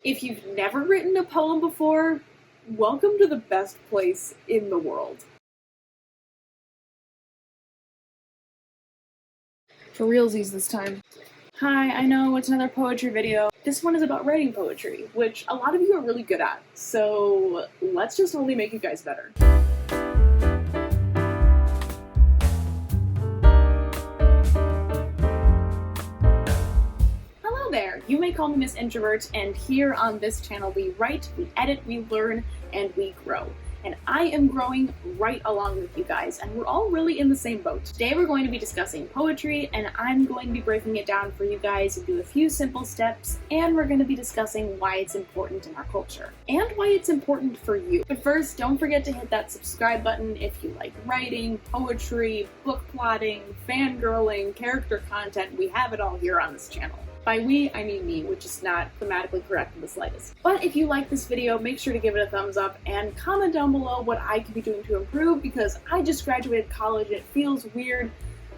If you've never written a poem before, welcome to the best place in the world. For realsies this time. Hi, I know it's another poetry video. This one is about writing poetry, which a lot of you are really good at, so let's just only make you guys better. There. You may call me Miss Introvert, and here on this channel we write, we edit, we learn, and we grow. And I am growing right along with you guys, and we're all really in the same boat. Today we're going to be discussing poetry, and I'm going to be breaking it down for you guys into a few simple steps, and we're going to be discussing why it's important in our culture, and why it's important for you. But first, don't forget to hit that subscribe button if you like writing, poetry, book plotting, fangirling, character content. We have it all here on this channel. By we, I mean me, which is not grammatically correct in the slightest. But if you like this video, make sure to give it a thumbs up and comment down below what I could be doing to improve, because I just graduated college and it feels weird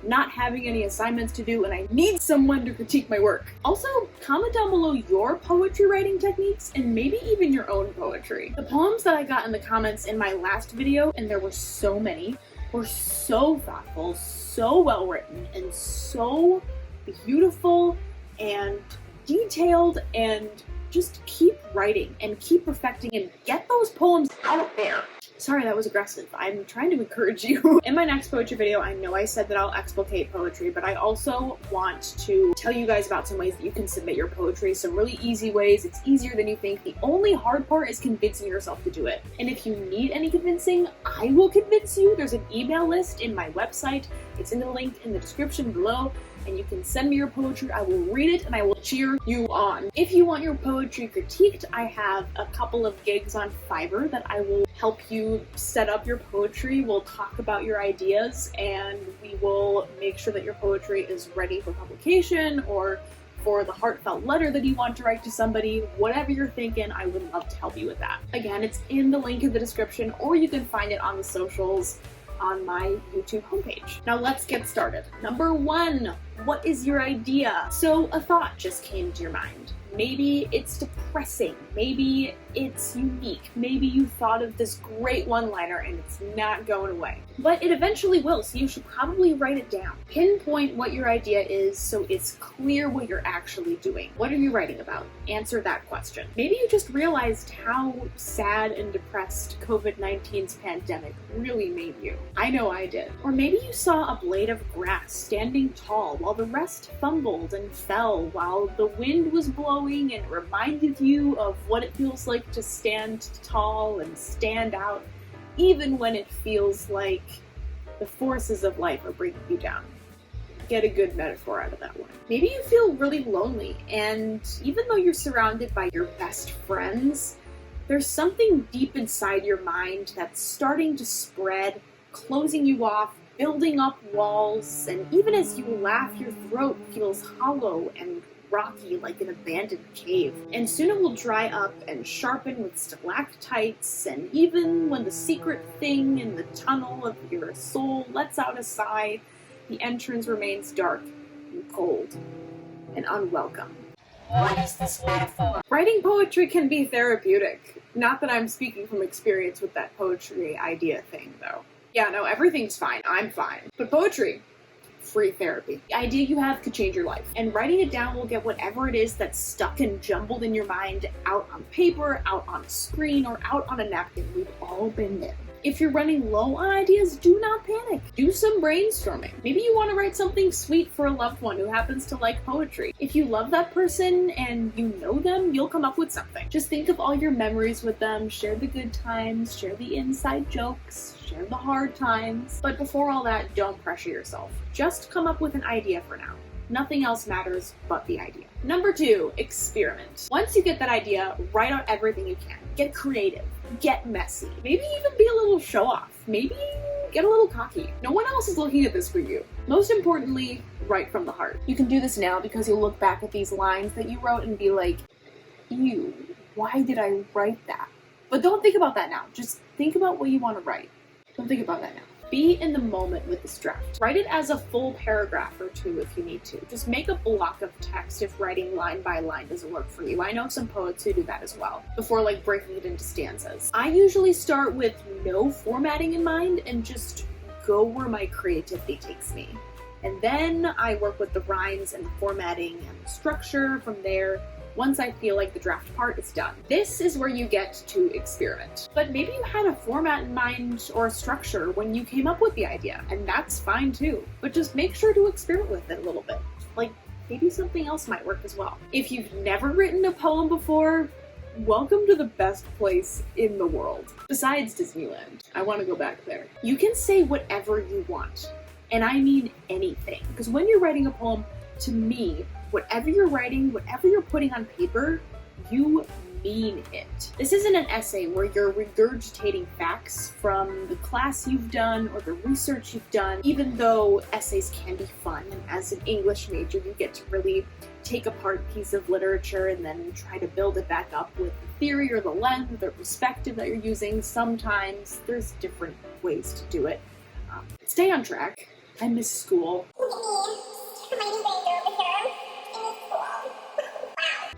not having any assignments to do, and I need someone to critique my work. Also, comment down below your poetry writing techniques and maybe even your own poetry. The poems that I got in the comments in my last video, and there were so many, were so thoughtful, so well written, and so beautiful and detailed, and just keep writing and keep perfecting and get those poems out there. Sorry, that was aggressive. I'm trying to encourage you. In my next poetry video, I know I said that I'll explicate poetry, but I also want to tell you guys about some ways that you can submit your poetry, some really easy ways. It's easier than you think. The only hard part is convincing yourself to do it. And if you need any convincing, I will convince you. There's an email list in my website. It's in the link in the description below, and you can send me your poetry. I will read it and I will cheer you on. If you want your poetry critiqued, I have a couple of gigs on Fiverr that I will help you set up your poetry. We'll talk about your ideas, and we will make sure that your poetry is ready for publication or for the heartfelt letter that you want to write to somebody. Whatever you're thinking, I would love to help you with that. Again, it's in the link in the description, or you can find it on the socials on my YouTube homepage. Now let's get started. Number one, what is your idea? So a thought just came to your mind. Maybe it's depressing, maybe it's unique, maybe you thought of this great one-liner and it's not going away. But it eventually will, so you should probably write it down. Pinpoint what your idea is so it's clear what you're actually doing. What are you writing about? Answer that question. Maybe you just realized how sad and depressed COVID-19's pandemic really made you. I know I did. Or maybe you saw a blade of grass standing tall while the rest fumbled and fell while the wind was blowing, and it reminded you of what it feels like to stand tall and stand out, even when it feels like the forces of life are bringing you down. Get a good metaphor out of that one. Maybe you feel really lonely, and even though you're surrounded by your best friends, there's something deep inside your mind that's starting to spread, closing you off, building up walls, and even as you laugh, your throat feels hollow and rocky like an abandoned cave. And soon it will dry up and sharpen with stalactites, and even when the secret thing in the tunnel of your soul lets out a sigh, the entrance remains dark and cold and unwelcome. What is this metaphor? Writing poetry can be therapeutic. Not that I'm speaking from experience with that poetry idea thing, though. Yeah, no, everything's fine. I'm fine. But poetry, free therapy. The idea you have could change your life, and writing it down will get whatever it is that's stuck and jumbled in your mind out on paper, out on a screen, or out on a napkin. We've all been there. If you're running low on ideas, do not panic. Do some brainstorming. Maybe you want to write something sweet for a loved one who happens to like poetry. If you love that person and you know them, you'll come up with something. Just think of all your memories with them, share the good times, share the inside jokes, share the hard times. But before all that, don't pressure yourself. Just come up with an idea for now. Nothing else matters but the idea. Number two, experiment. Once you get that idea, write out everything you can. Get creative. Get messy. Maybe even be a little show-off. Maybe get a little cocky. No one else is looking at this for you. Most importantly, write from the heart. You can do this now because you'll look back at these lines that you wrote and be like, ew, why did I write that? But don't think about that now. Just think about what you want to write. Don't think about that now. Be in the moment with this draft. Write it as a full paragraph or two if you need to. Just make a block of text if writing line by line doesn't work for you. I know some poets who do that as well, before like breaking it into stanzas. I usually start with no formatting in mind and just go where my creativity takes me. And then I work with the rhymes and the formatting and the structure from there once I feel like the draft part is done. This is where you get to experiment. But maybe you had a format in mind or a structure when you came up with the idea, and that's fine too. But just make sure to experiment with it a little bit. Like, maybe something else might work as well. If you've never written a poem before, welcome to the best place in the world. Besides Disneyland. I want to go back there. You can say whatever you want. And I mean anything. Because when you're writing a poem, to me, whatever you're writing, whatever you're putting on paper, you mean it. This isn't an essay where you're regurgitating facts from the class you've done or the research you've done, even though essays can be fun. And as an English major, you get to really take apart a piece of literature and then try to build it back up with the theory or the lens or the perspective that you're using. Sometimes there's different ways to do it. Stay on track. I miss school.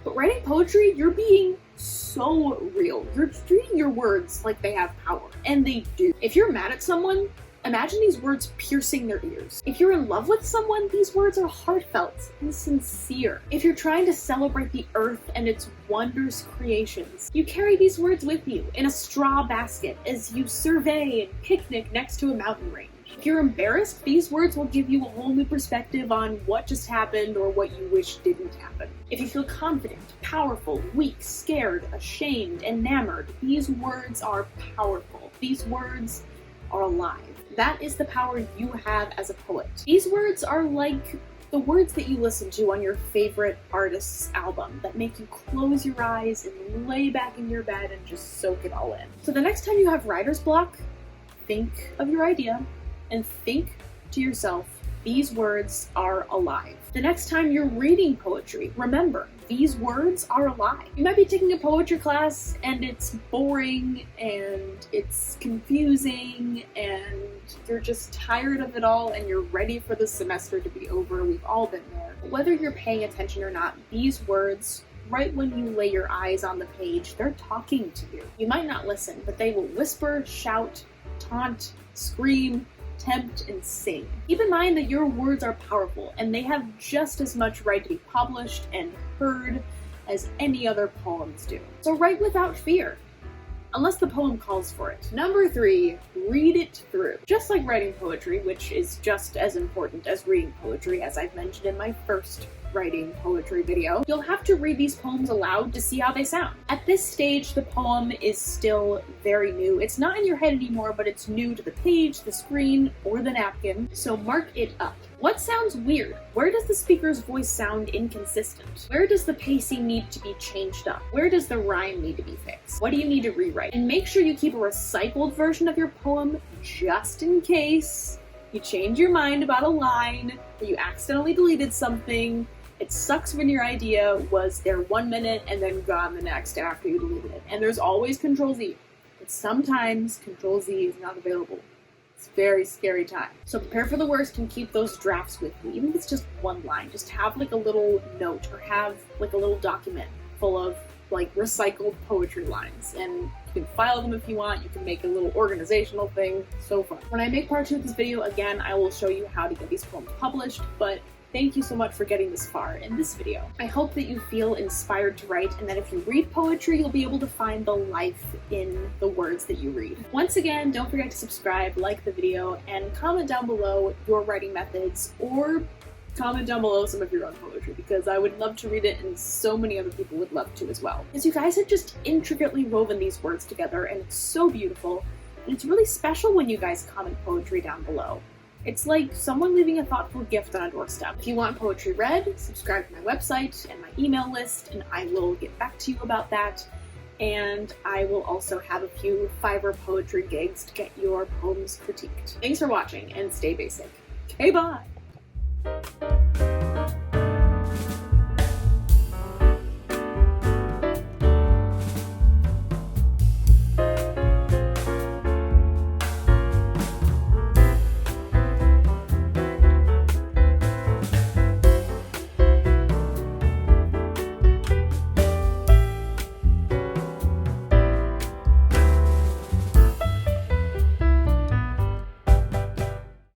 But writing poetry, you're being so real. You're treating your words like they have power. And they do. If you're mad at someone, imagine these words piercing their ears. If you're in love with someone, these words are heartfelt and sincere. If you're trying to celebrate the earth and its wondrous creations, you carry these words with you in a straw basket as you survey and picnic next to a mountain range. If you're embarrassed, these words will give you a whole new perspective on what just happened or what you wish didn't happen. If you feel confident, powerful, weak, scared, ashamed, enamored, these words are powerful. These words are alive. That is the power you have as a poet. These words are like the words that you listen to on your favorite artist's album that make you close your eyes and lay back in your bed and just soak it all in. So the next time you have writer's block, think of your idea and think to yourself, these words are alive. The next time you're reading poetry, remember, these words are alive. You might be taking a poetry class and it's boring and it's confusing and you're just tired of it all and you're ready for the semester to be over. We've all been there. Whether you're paying attention or not, these words, right when you lay your eyes on the page, they're talking to you. You might not listen, but they will whisper, shout, taunt, scream, tempt, and sing. Keep in mind that your words are powerful and they have just as much right to be published and heard as any other poems do. So write without fear, unless the poem calls for it. Number 3, read it through. Just like writing poetry, which is just as important as reading poetry, as I've mentioned in my first writing poetry video, you'll have to read these poems aloud to see how they sound. At this stage, the poem is still very new. It's not in your head anymore, but it's new to the page, the screen, or the napkin, so mark it up. What sounds weird? Where does the speaker's voice sound inconsistent? Where does the pacing need to be changed up? Where does the rhyme need to be fixed? What do you need to rewrite? And make sure you keep a recycled version of your poem just in case you change your mind about a line or you accidentally deleted something. It sucks when your idea was there 1 minute and then gone the next after you deleted it. And there's always Control-Z. But sometimes Control-Z is not available. It's a very scary time. So prepare for the worst and keep those drafts with you. Even if it's just one line, just have like a little note or have like a little document full of like recycled poetry lines. And you can file them if you want. You can make a little organizational thing. So fun. When I make part 2 of this video, again, I will show you how to get these poems published, but thank you so much for getting this far in this video. I hope that you feel inspired to write and that if you read poetry, you'll be able to find the life in the words that you read. Once again, don't forget to subscribe, like the video, and comment down below your writing methods, or comment down below some of your own poetry, because I would love to read it and so many other people would love to as well. Because you guys have just intricately woven these words together and it's so beautiful, and it's really special when you guys comment poetry down below. It's like someone leaving a thoughtful gift on a doorstep. If you want poetry read, subscribe to my website and my email list, and I will get back to you about that. And I will also have a few Fiverr poetry gigs to get your poems critiqued. Thanks for watching, and stay basic. Okay, bye!